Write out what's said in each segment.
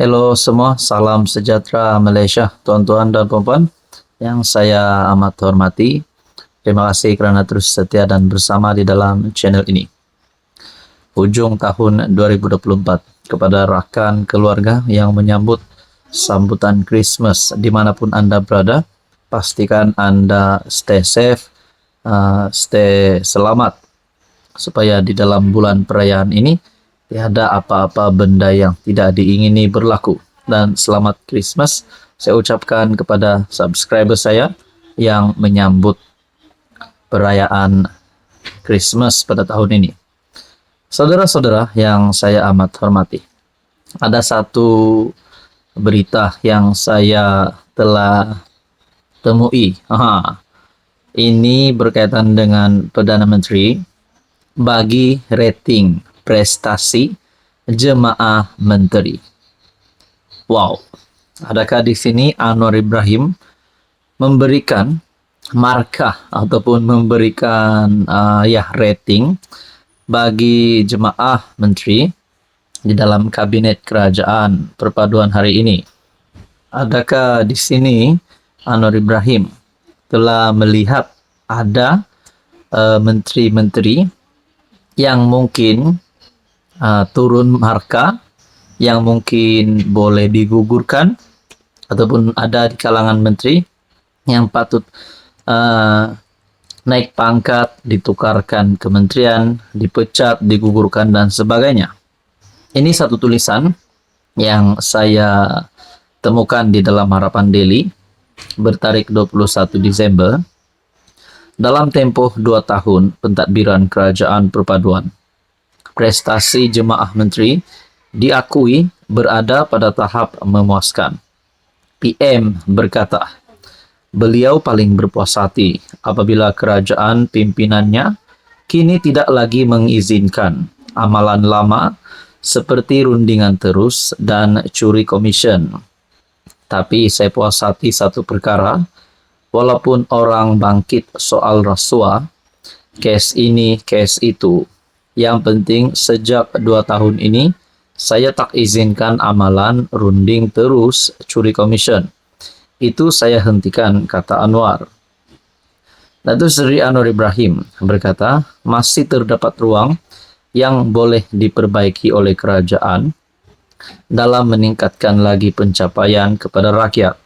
Halo semua, salam sejahtera Malaysia, tuan-tuan dan puan-puan yang saya amat hormati. Terima kasih kerana terus setia dan bersama di dalam channel ini. Hujung tahun 2024 kepada rakan keluarga yang menyambut sambutan Christmas dimanapun Anda berada, pastikan Anda stay safe, stay selamat supaya di dalam bulan perayaan ini tiada apa-apa benda yang tidak diingini berlaku. Dan selamat Christmas saya ucapkan kepada subscriber saya yang menyambut perayaan Christmas pada tahun ini. Saudara-saudara yang saya amat hormati, ada satu berita yang saya telah temui. Ini berkaitan dengan Perdana Menteri bagi rating prestasi jemaah menteri. Wow, adakah di sini Anwar Ibrahim memberikan markah ataupun memberikan rating bagi jemaah menteri di dalam kabinet kerajaan perpaduan hari ini? Adakah di sini Anwar Ibrahim telah melihat ada menteri-menteri yang mungkin turun marka, yang mungkin boleh digugurkan, ataupun ada di kalangan menteri yang patut naik pangkat, ditukarkan kementerian, dipecat, digugurkan, dan sebagainya. Ini satu tulisan yang saya temukan di dalam Harapan Daily bertarik 21 Desember. Dalam tempoh 2 tahun pentadbiran kerajaan perpaduan, prestasi jemaah menteri diakui berada pada tahap memuaskan. PM berkata, beliau paling berpuas hati apabila kerajaan pimpinannya kini tidak lagi mengizinkan amalan lama seperti rundingan terus dan curi komisen. Tapi saya puas hati satu perkara, walaupun orang bangkit soal rasuah, kes ini, kes itu, yang penting sejak 2 tahun ini, saya tak izinkan amalan runding terus curi komisen. Itu saya hentikan, kata Anwar. Datuk Seri Anwar Ibrahim berkata, masih terdapat ruang yang boleh diperbaiki oleh kerajaan dalam meningkatkan lagi pencapaian kepada rakyat.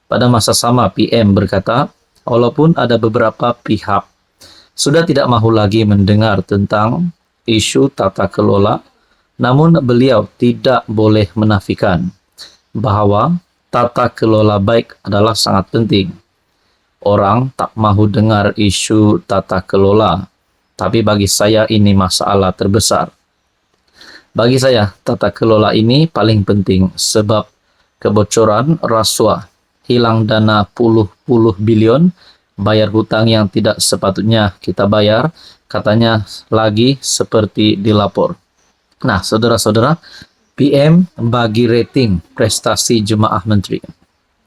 Pada masa sama, PM berkata, walaupun ada beberapa pihak sudah tidak mahu lagi mendengar tentang isu tata kelola, namun beliau tidak boleh menafikan bahawa tata kelola baik adalah sangat penting. Orang tak mahu dengar isu tata kelola, tapi bagi saya ini masalah terbesar. Bagi saya, tata kelola ini paling penting sebab kebocoran, rasuah, hilang dana puluh-puluh bilion, bayar hutang yang tidak sepatutnya kita bayar, katanya lagi seperti dilapor. Nah, saudara-saudara, PM bagi rating prestasi jemaah menteri.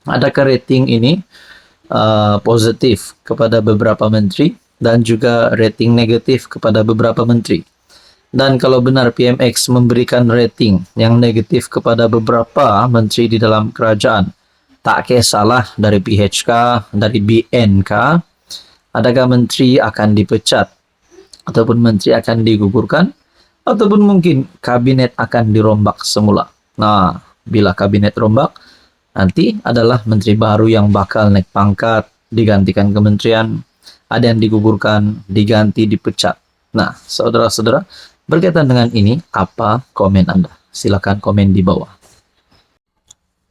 Adakah rating ini positif kepada beberapa menteri dan juga rating negatif kepada beberapa menteri? Dan kalau benar PMX memberikan rating yang negatif kepada beberapa menteri di dalam kerajaan, tak kisahlah dari PHK, dari BNK, adakah menteri akan dipecat, ataupun menteri akan digugurkan, ataupun mungkin kabinet akan dirombak semula. Nah, bila kabinet rombak, nanti adalah menteri baru yang bakal naik pangkat, digantikan kementerian, ada yang digugurkan, diganti, dipecat. Nah, saudara-saudara, berkaitan dengan ini, apa komen Anda? Silakan komen di bawah.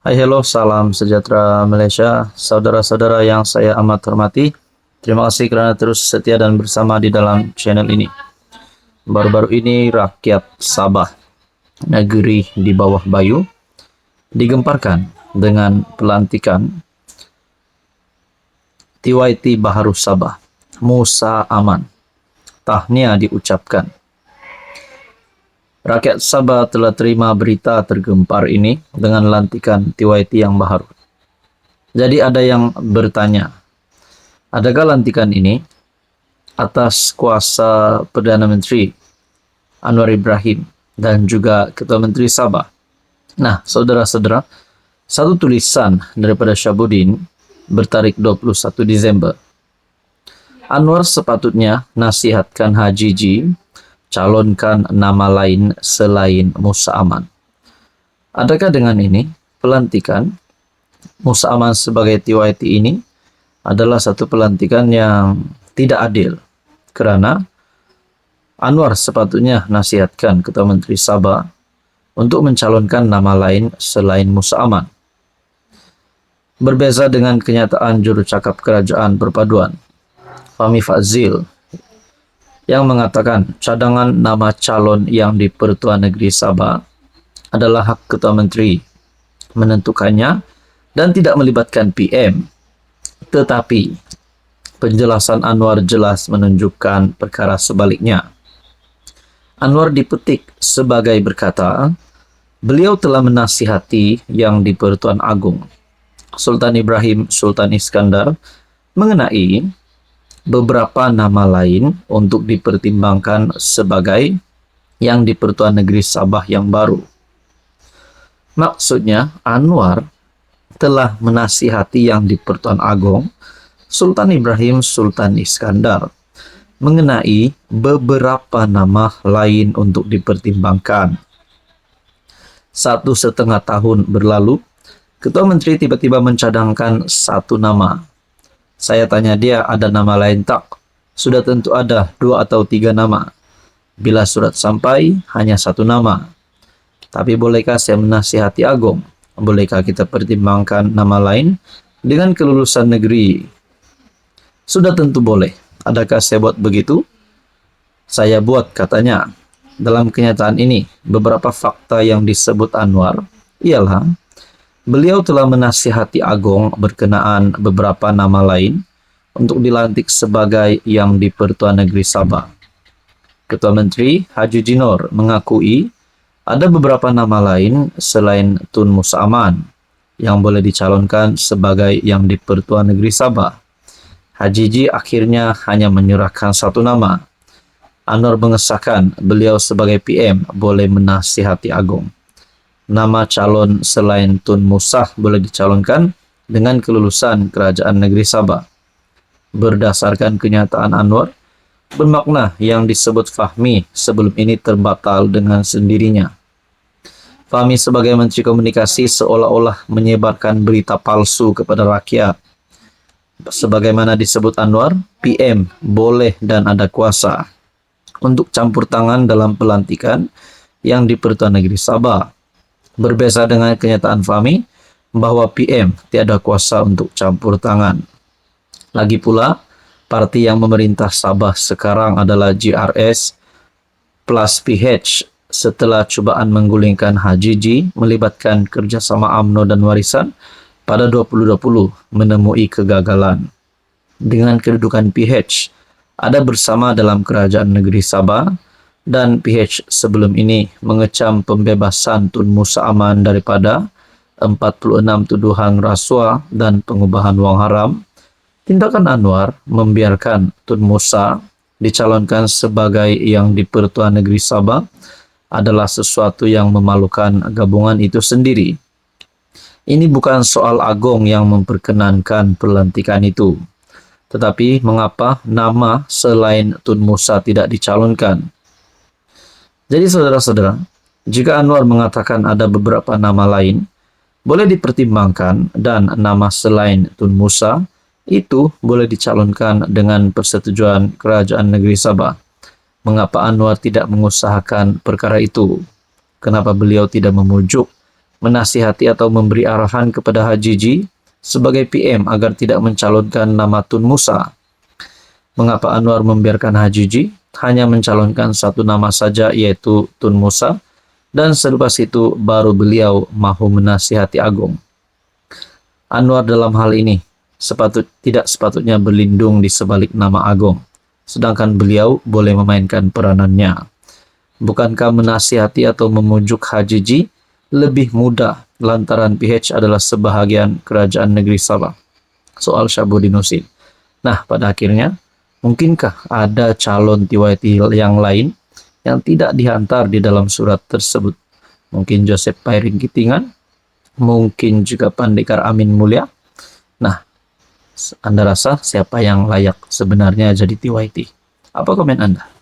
Hai, hello, salam sejahtera Malaysia, saudara-saudara yang saya amat hormati. Terima kasih kerana terus setia dan bersama di dalam channel ini. Baru-baru ini rakyat Sabah, negeri di bawah Bayu, digemparkan dengan pelantikan TYT Baharu Sabah, Musa Aman. Tahniah diucapkan. Rakyat Sabah telah terima berita tergempar ini dengan lantikan TYT yang baru. Jadi ada yang bertanya, adakah lantikan ini atas kuasa Perdana Menteri Anwar Ibrahim dan juga Ketua Menteri Sabah? Nah, saudara-saudara, satu tulisan daripada Syabuddin bertarik 21 Desember. Anwar sepatutnya nasihatkan Hajiji calonkan nama lain selain Musa Aman. Adakah dengan ini pelantikan Musa Aman sebagai TYT ini adalah satu pelantikan yang tidak adil, karena Anwar sepatutnya nasihatkan Ketua Menteri Sabah untuk mencalonkan nama lain selain Musa Aman. Berbeza dengan kenyataan juru cakap kerajaan perpaduan, Fahmi Fadzil, yang mengatakan cadangan nama calon yang di Pertuan Negeri Sabah adalah hak Ketua Menteri menentukannya dan tidak melibatkan PM. Tetapi penjelasan Anwar jelas menunjukkan perkara sebaliknya. Anwar dipetik sebagai berkata, beliau telah menasihati yang di Pertuan Agung, Sultan Ibrahim Sultan Iskandar, mengenai beberapa nama lain untuk dipertimbangkan sebagai yang di Pertuan Negeri Sabah yang baru. Maksudnya, Anwar telah menasihati yang di Pertuan Agung, Sultan Ibrahim Sultan Iskandar, mengenai beberapa nama lain untuk dipertimbangkan. 1,5 tahun berlalu, Ketua Menteri tiba-tiba mencadangkan satu nama. Saya tanya dia, ada nama lain tak? Sudah tentu ada 2 atau 3 nama. Bila surat sampai, hanya satu nama. Tapi bolehkah saya menasihati Agung? Bolehkah kita pertimbangkan nama lain dengan kelulusan negeri? Sudah tentu boleh. Adakah saya buat begitu? Saya buat, katanya. Dalam kenyataan ini, beberapa fakta yang disebut Anwar ialah beliau telah menasihati Agung berkenaan beberapa nama lain untuk dilantik sebagai yang di Pertuan Negeri Sabah. Ketua Menteri Haji Jinor mengakui ada beberapa nama lain selain Tun Musa Aman yang boleh dicalonkan sebagai yang di Pertuan Negeri Sabah. Hajiji akhirnya hanya menyerahkan satu nama. Anwar mengesahkan beliau sebagai PM boleh menasihati Agung. Nama calon selain Tun Musa boleh dicalonkan dengan kelulusan Kerajaan Negeri Sabah. Berdasarkan kenyataan Anwar, bermakna yang disebut Fahmi sebelum ini terbatal dengan sendirinya. Fahmi sebagai Menteri Komunikasi seolah-olah menyebarkan berita palsu kepada rakyat. Sebagaimana disebut Anwar, PM boleh dan ada kuasa untuk campur tangan dalam pelantikan yang di Pertuan Negeri Sabah. Berbeza dengan kenyataan Fahmi bahwa PM tiada kuasa untuk campur tangan. Lagi pula, parti yang memerintah Sabah sekarang adalah GRS plus PH setelah cubaan menggulingkan Hajiji melibatkan kerjasama UMNO dan Warisan pada 2020 menemui kegagalan. Dengan kedudukan PH ada bersama dalam Kerajaan Negeri Sabah, dan PH sebelum ini mengecam pembebasan Tun Musa Aman daripada 46 tuduhan rasuah dan pengubahan wang haram. Tindakan Anwar membiarkan Tun Musa dicalonkan sebagai yang di Pertuan Negeri Sabah adalah sesuatu yang memalukan gabungan itu sendiri. Ini bukan soal Agung yang memperkenankan pelantikan itu, tetapi mengapa nama selain Tun Musa tidak dicalonkan. Jadi saudara-saudara, jika Anwar mengatakan ada beberapa nama lain boleh dipertimbangkan dan nama selain Tun Musa itu boleh dicalonkan dengan persetujuan Kerajaan Negeri Sabah, mengapa Anwar tidak mengusahakan perkara itu? Kenapa beliau tidak memujuk, menasihati atau memberi arahan kepada Hajiji sebagai PM agar tidak mencalonkan nama Tun Musa? Mengapa Anwar membiarkan Hajiji hanya mencalonkan satu nama saja, yaitu Tun Musa, dan selepas itu baru beliau mahu menasihati Agung? Anwar dalam hal ini tidak sepatutnya berlindung di sebalik nama Agung, sedangkan beliau boleh memainkan peranannya. Bukankah menasihati atau memujuk Hajiji lebih mudah lantaran PH adalah sebahagian Kerajaan Negeri Sabah? Soal Syabuddin Husin. Nah, pada akhirnya, mungkinkah ada calon TYT yang lain yang tidak dihantar di dalam surat tersebut? mungkin Joseph Pairing Kitingan, mungkin juga Pandekar Amin Mulya. Nah, Anda rasa siapa yang layak sebenarnya jadi TYT? Apa komen Anda?